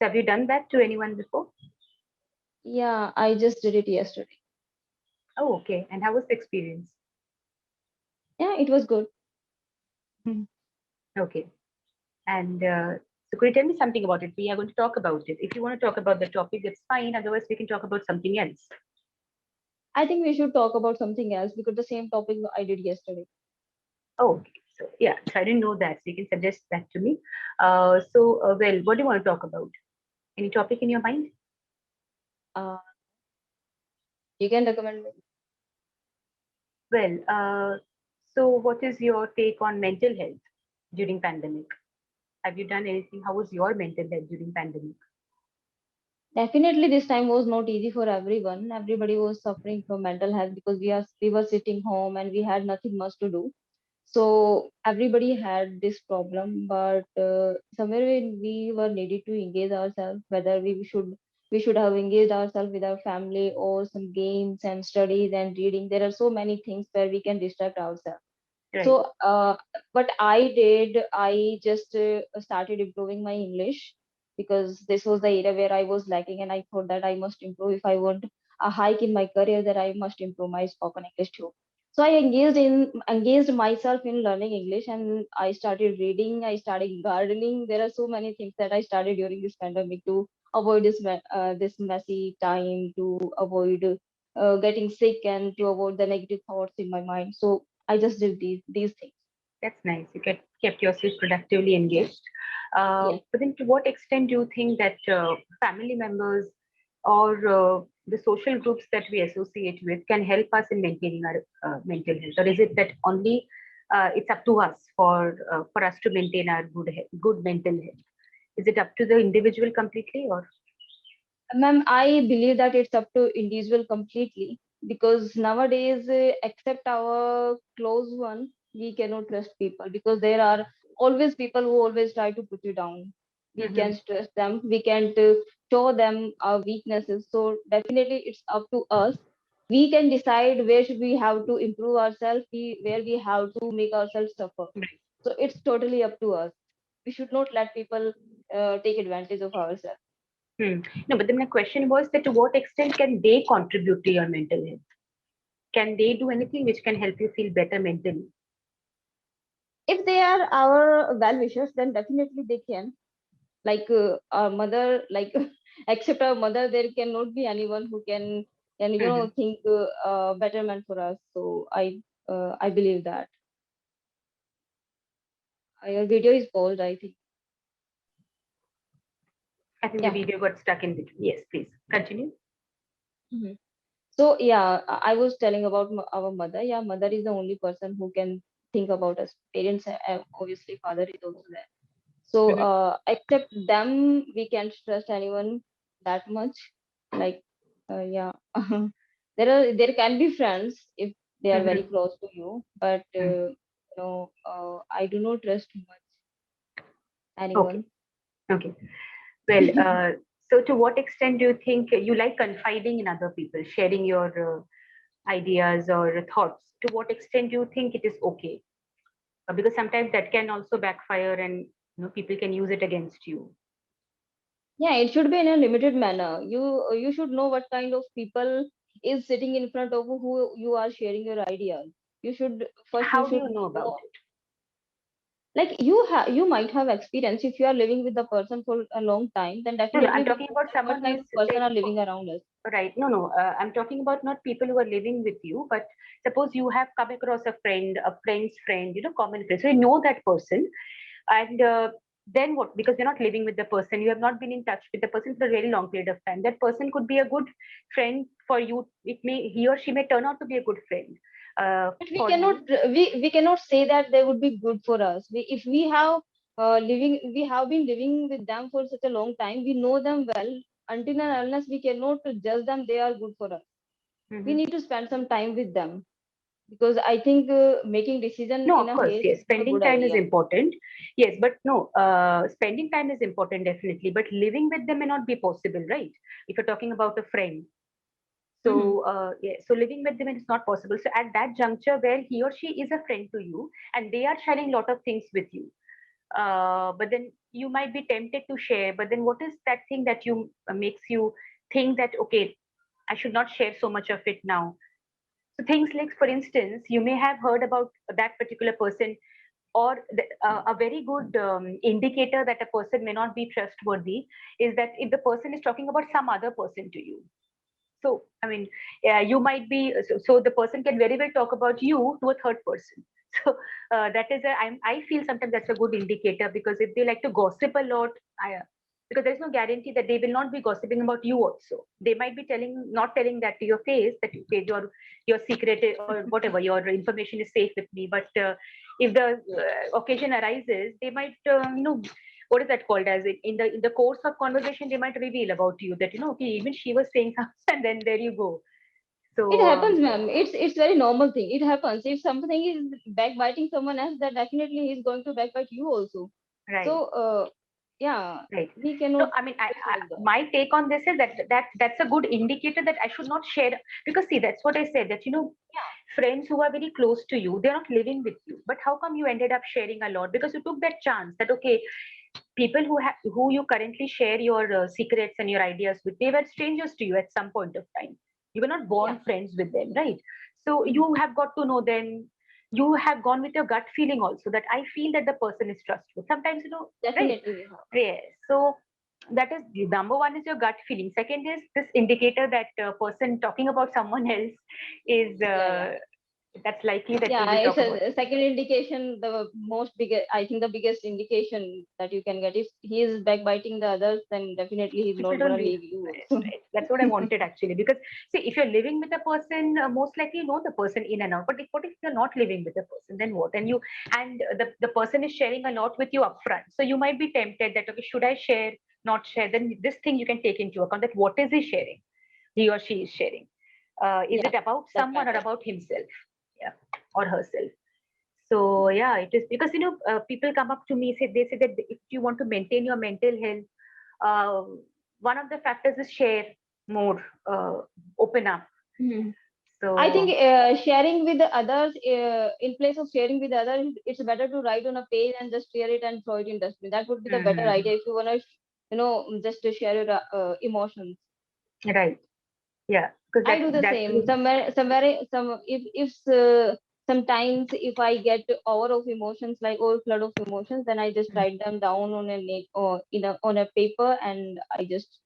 So have you done that to anyone before? Yeah, I just did it yesterday. Oh, okay. And how was the experience? Yeah, it was good. Mhm. Okay. And so could you tell me something about it? We are going to talk about it. If you want to talk about the topic, that's fine. Otherwise, we can talk about something else. I think we should talk about something else because the same topic I did yesterday. Oh, okay. So yeah, so I didn't know that. So you can suggest that to me. Well, what do you want to talk about? Any topic in your mind? Uh, you can recommend me. Well, so what is your take on mental health during pandemic? Have you done anything? How was your mental health during pandemic? Definitely, this time was not easy for everyone. Everybody was suffering from mental health because we were sitting home and we had nothing much to do. So everybody had this problem, but somewhere when we were needed to engage ourselves, whether we should have engaged ourselves with our family or some games and studies and reading. There are so many things where we can distract ourselves. Right. So, what I did, I just started improving my English because this was the area where I was lacking, and I thought that I must improve if I want a hike in my career. That I must improve my spoken English too. So I engaged myself in learning English, and I started reading. I started gardening. There are so many things that I started during this pandemic to avoid this messy time, to avoid getting sick, and to avoid the negative thoughts in my mind. So I just did these things. That's nice. You kept yourself productively engaged. Yeah. But then, to what extent do you think that family members or the social groups that we associate with can help us in maintaining our mental health, or is it that only it's up to us for us to maintain our good mental health? Is it up to the individual completely, or? Ma'am, I believe that it's up to individual completely because nowadays, except our close one, we cannot trust people because there are always people who always try to put you down. We Mhm. can't trust them. We can't show them our weaknesses. So definitely, it's up to us. We can decide where should we have to improve ourselves, where we have to make ourselves suffer. Right. So it's totally up to us. We should not let people take advantage of ourselves. Hmm. No, but then my question was that to what extent can they contribute to your mental health? Can they do anything which can help you feel better mentally? If they are our well wishers, then definitely they can. Like our mother, like except our mother, there cannot be anyone who can Mhm. think betterment for us. So I believe that. Your video is paused, I think. I think the Yeah. video got stuck in between. Yes, please continue. Mhm. So yeah, I was telling about our mother. Yeah, mother is the only person who can think about us. Parents, obviously, father is also there. So Mhm. except them, we can't trust anyone that much. Like yeah, there can be friends if they are very Mhm. close to you, but Mhm. I do not trust much Okay. anyone. Okay. Well, so to what extent do you think you like confiding in other people, sharing your ideas or thoughts? To what extent do you think it is okay? Because sometimes that can also backfire, and people can use it against you. Yeah, it should be in a limited manner. You should know what kind of people is sitting in front of who you are sharing your ideas. You How do should you know about know, it? like you might have experience. If you are living with the person for a long time, then No, no, definitely I'm we talking know about someone what who type is, of person say, are living around us. right. No, no, I'm talking about not people who are living with you, but suppose you have come across a friend, a friend's friend, common friend. So you know that person, and then what? Because you're not living with the person, you have not been in touch with the person for a very long period of time. That person could be a good friend for you. He or she may turn out to be a good friend But for you. we cannot say that they would be good for us. If we have we have been living with them for such a long time, we know them well. Until and unless we cannot judge them, they are good for us. We Mhm. need to spend some time with them because I think making decision No, in of a course, haste yes. is not a Spending good time is idea. important. Yes, but no, spending time is important definitely. But living with them may not be possible, right? If you're talking about a friend, Mhm. so yeah, so living with them is not possible. So at that juncture where he or she is a friend to you and they are sharing a lot of things with you, but then you might be tempted to share, but then what is that thing that you makes you think that, okay, I should not share so much of it now. So things like, for instance, you may have heard about that particular person, or a very good indicator that a person may not be trustworthy is that if the person is talking about some other person to you. So, I mean, yeah, you might be, so the person can very well talk about you to a third person. So that is I feel sometimes that's a good indicator, because if they like to gossip a lot, because there's no guarantee that they will not be gossiping about you also. They might be not telling that to your face, that okay, your secret or whatever, your information is safe with me. But if the occasion arises, they might, what is that called as in the course of conversation, they might reveal about you that, okay, even she was saying something, and then there you go. It So happens, ma'am. It's very normal thing. It happens. If something is backbiting someone else, then definitely he's going to backbite you also. right. So, yeah, Right. we No, cannot I mean, just like that. my take on this is that's a good indicator that I should not share, because see, that's what I said, that friends who are very close to you, they're not living with you, but how come you ended up sharing a lot? Because you took that chance that, okay, people who you currently share your secrets and your ideas with, they were strangers to you at some point of time. You were not born Yeah. friends with them, right? So Mhm. you have got to know them. You have gone with your gut feeling also, that I feel that the person is trustworthy. Sometimes, right? Definitely we have. Yes. So that is number one, is your gut feeling. Second is this indicator that person talking about someone else is Yeah, yeah. that's likely that he Yeah, will it's talk about a you. second indication, the most biggest, I think the biggest indication that you can get. If he is backbiting the others, then definitely he's People not don't gonna leave. leave you Right, also. right. That's what I wanted actually. Because see, if you're living with a person, most likely you know the person in and out. But what if you're not living with the person? Then what? And the person is sharing a lot with you upfront. So you might be tempted that, okay, should I share, not share? Then this thing you can take into account, that what is he sharing? He or she is sharing. Is Yeah, it about that someone or matters. about himself? Yeah, or herself. So yeah, it is, because people come up to me, they say that if you want to maintain your mental health, uh, one of the factors is share more, open up. Mhm. I think So sharing with the others, in place of sharing with others, it's better to write on a page and just share it and throw it in dustbin. That would be the better mhm, idea if you wanna, just to share your emotions. right, yeah, because I that do the that same. will, If sometimes if I get over of emotions, like overflood of emotions, then I just mm, write them down on a or on a paper, and I just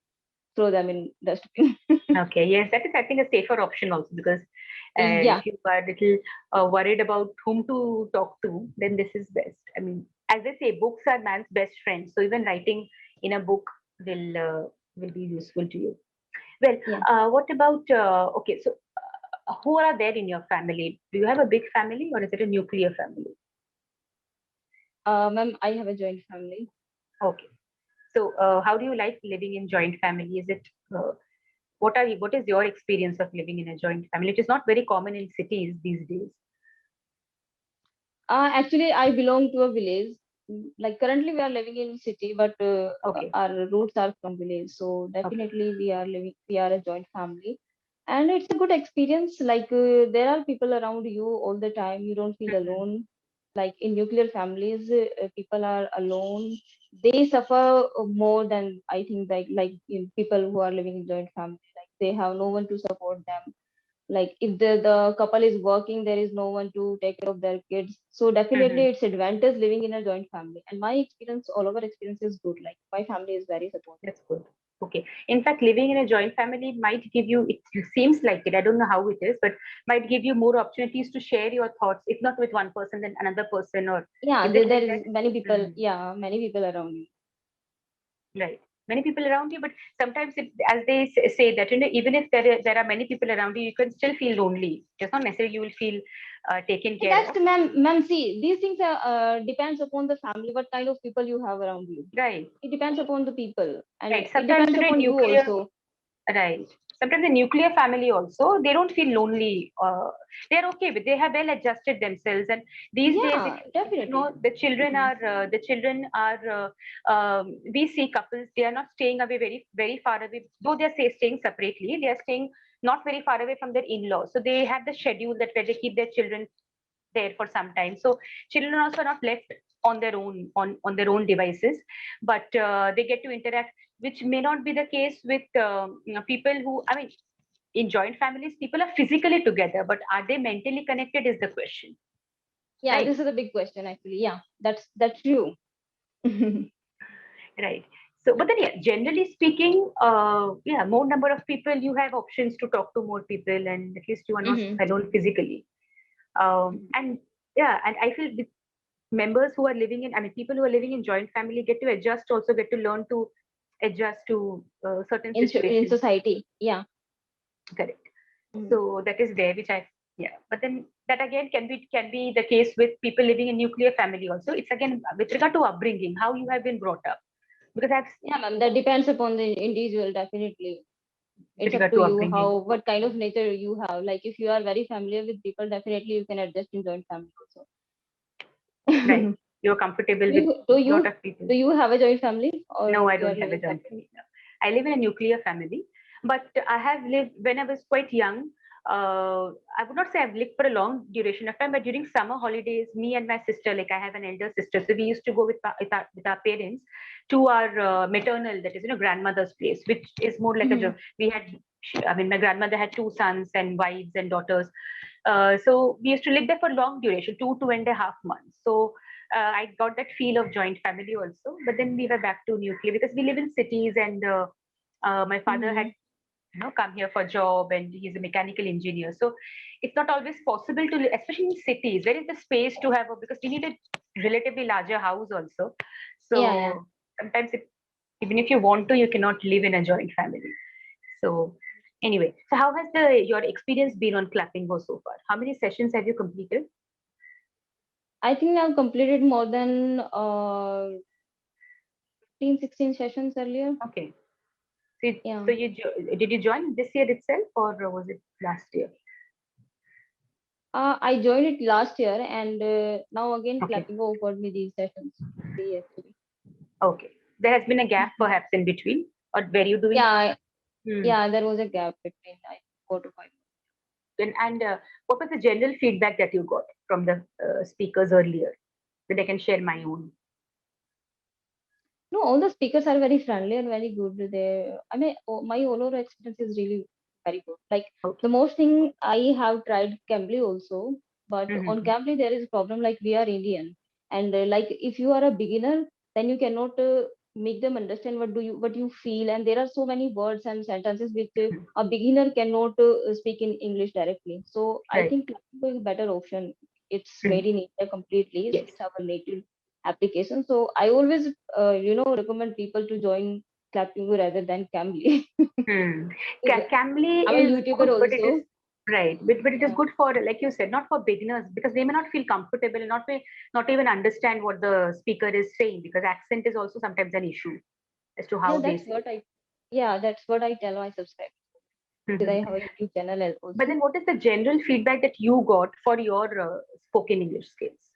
throw them in dustbin. okay, yes, that is, I think, a safer option also, because Yeah, if you are a little worried about whom to talk to, then this is best. I mean, as they say, books are man's best friend. So even writing in a book will be useful to you. Well, yeah. what about okay? So who are there in your family? Do you have a big family, or is it a nuclear family? Ma'am, I have a joint family. Okay. So, how do you like living in joint family? Is it what is your experience of living in a joint family? It is not very common in cities these days. Actually, I belong to a village. Like currently, we are living in city, but Okay. our roots are from village. So Okay. definitely, we are a joint family, and it's a good experience. Like there are people around you all the time. You don't feel Mhm. alone. Like in nuclear families, people are alone. They suffer more than I think like in people who are living in joint family. Like they have no one to support them, like if the couple is working, there is no one to take care of their kids. So definitely Mhm. it's advantage living in a joint family, and my experience, all of our experience is good. Like my family is very supportive. That's good. Okay. In fact, living in a joint family might give you, it seems like it, I don't know how it is, but might give you more opportunities to share your thoughts, if not with one person, then another person, or Yeah, is it there like that? is many people, Mhm. yeah, many people around me. Right. Many people around you, but sometimes, as they say that, even if there are many people around you, you can still feel lonely. It's not necessarily you will feel taken And care that's of. ma'am, see, these things are depends upon the family, what kind of people you have around you. Right. It depends upon the people, and Right. it Sometimes depends upon you nuclear. also. Right. Sometimes the nuclear family also, they don't feel lonely. They're okay with. They have well adjusted themselves. And these days, Yeah, if you know, definitely. Mhm. the children are. We see couples. They are not staying away very far away. Though they are staying separately, they are staying not very far away from their in-laws. So they have the schedule that where they keep their children there for some time. So children also are not left. on their own on their own devices, but they get to interact, which may not be the case with people who, I mean, in joint families, people are physically together, but are they mentally connected is the question, Yeah, right? this is a big question actually. Yeah, that's true. Right. So, but then, yeah, generally speaking, yeah, more number of people, you have options to talk to more people, and at least you are not Hmm. alone physically. And yeah, and I feel with members who are living in, I mean, people who are living in joint family get to adjust, also get to learn to adjust to certain In situations. society, yeah. Correct. Mhm. So that is there, which I, yeah. But then that again can be the case with people living in nuclear family also. It's again with regard to upbringing, how you have been brought up. Because I've Yeah, ma'am, that depends upon the individual, definitely. with It's up regard to to you how, upbringing, what kind of nature you have. Like if you are very familiar with people, definitely you can adjust in joint family also. right? You're comfortable do with you do a you lot of people. do you have a joint family, No, or I you are don't have a living joint separately? family. No. I live in a nuclear family, but I have lived when I was quite young. I would not say I've lived for a long duration of time, but during summer holidays, me and my sister, like I have an elder sister, so we used to go with our parents to our maternal, that is, grandmother's place, which is more like a Hmm. job. We had, I mean, my grandmother had two sons and wives and daughters. So we used to live there for long duration, 2.5 months. So I got that feel of joint family also. But then we were back to nuclear because we live in cities, and my father had Hmm. come here for job, and he's a mechanical engineer. So it's not always possible to, especially in cities. Where is the space to have because we need a relatively larger house also. Yeah, yeah. So sometimes even if you want to, you cannot live in a joint family. So anyway, so how has the your experience been on Clappingo so far? How many sessions have you completed? I think I've completed more than 15, 16 sessions earlier. Okay. So, Yeah. did you join this year itself, or was it last year? I joined it last year, and now again Okay. Clappingo offered me these sessions. Free actually. Okay. There has been a gap Mhm. perhaps in between, or were you doing? Yeah, Hmm. yeah, there was a gap between 4 to 5. And what was the general feedback that you got from the speakers earlier? That I can share my own. No, all the speakers are very friendly and very good. I mean, my overall experience is really very good. Like Okay. the most thing I have tried Cambly also, but on Mm-hmm. Cambly there is a problem like we are Indian, and like if you are a beginner, then you cannot make them understand what you feel, and there are so many words and sentences which a beginner cannot speak in English directly. So I Right. think Cambly is a better option. It's Mhm. made in India completely. Yes. It's our native application. So I always recommend people to join Clapingo rather than Cambly. Hmm. Because Cambly I'm a is YouTuber good, but it is also. right. But it is Yeah. good for, like you said, not for beginners because they may not feel comfortable and not even understand what the speaker is saying because accent is also sometimes an issue as to Yeah, how they say. that's what I tell my subscribers because I Mhm. have a YouTube channel But also. then, what is the general feedback that you got for your spoken English skills?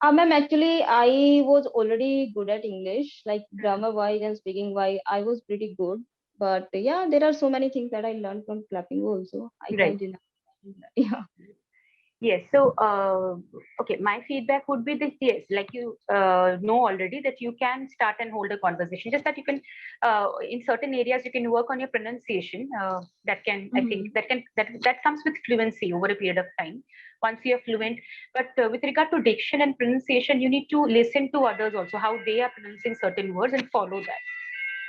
Ma'am, actually, I was already good at English, like grammar wise and speaking wise, I was pretty good. But yeah, there are so many things that I learned from Clappingo also. I can't Right. deny. Yeah. Yes. So, okay, my feedback would be this. Yes, like you know already that you can start and hold a conversation. Just that you can, in certain areas, you can work on your pronunciation. That can, I think, Hmm. that comes with fluency over a period of time. Once you are fluent, but with regard to diction and pronunciation, you need to listen to others also how they are pronouncing certain words and follow that.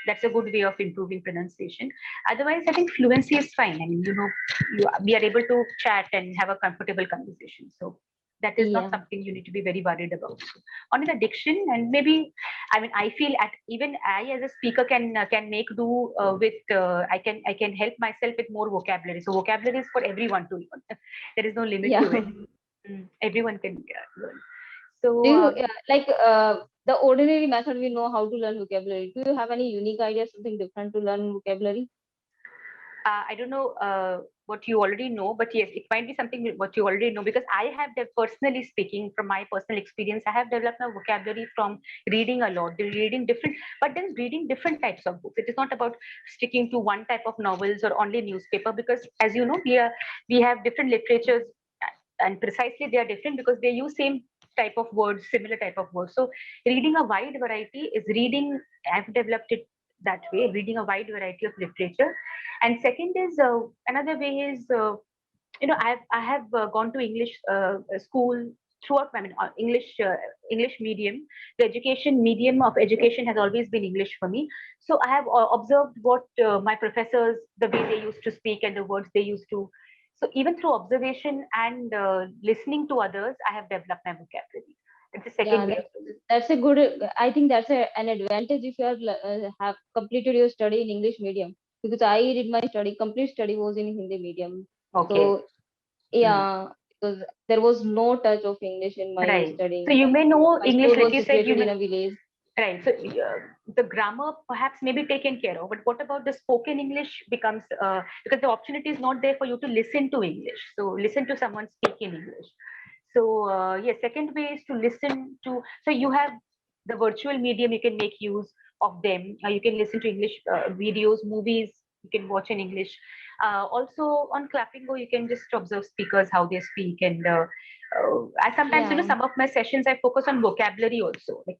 That's a good way of improving pronunciation. Otherwise, I think fluency is fine. I mean, we are able to chat and have a comfortable conversation. So that is not Yeah. something you need to be very worried about. So, only the diction and maybe, I mean, I feel at even I as a speaker can make do with I can help myself with more vocabulary. So vocabulary is for everyone to learn. There is no limit to Yeah. it. Everyone can learn. So Do you like the ordinary method we know how to learn vocabulary? Do you have any unique idea, something different to learn vocabulary? I don't know what you already know, but yes, it might be something what you already know because I have, personally speaking, from my personal experience, I have developed my vocabulary from reading a lot, reading different, but then reading different types of books. It is not about sticking to one type of novels or only newspaper because, as you know, we have different literatures, and precisely they are different because they use same. type of words, similar type of words. So reading a wide variety is reading. I've developed it that way, reading a wide variety of literature. And second is another way is I have gone to English school throughout. I mean, English medium. The education medium of education has always been English for me. So I have observed what my professors, the way they used to speak and the words they used to. So even through observation and listening to others, I have developed my vocabulary. It's the second Yeah, way of doing that's a good. I think that's an advantage if you have completed your study in English medium, because I did my complete study was in Hindi medium. it. Okay. So Hmm. yeah, because there was no touch of English in my Right. So studying. you may know My English, school like was you said, you situated in may. a village. Right. So the grammar perhaps may be taken care of, but what about the spoken English becomes because the opportunity is not there for you to listen to English. So listen to someone speak in English. So yes, second way is to listen to. So you have the virtual medium. You can make use of them. You can listen to English videos, movies. You can watch in English. Also on Clapingo, you can just observe speakers how they speak, and I sometimes Yeah. some of my sessions I focus on vocabulary also, like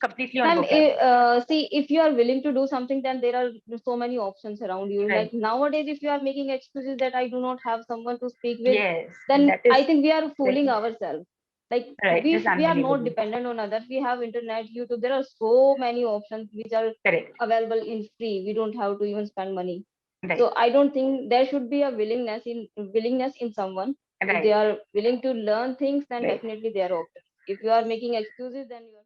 completely on Ma'am, vocabulary. see, if you are willing to do something, then there are so many options around you. Right. Like nowadays, if you are making excuses that I do not have someone to speak with, Yes, then that is I think we are fooling very ourselves. Like right. It's we are not unbelievable. dependent on others. We have internet, YouTube. There are so many options which are Correct. available in free. We don't have to even spend money. Right. So I don't think there should be a willingness in someone. If they Right. are willing to learn things, then Right. definitely they are options. If you are making excuses, then you are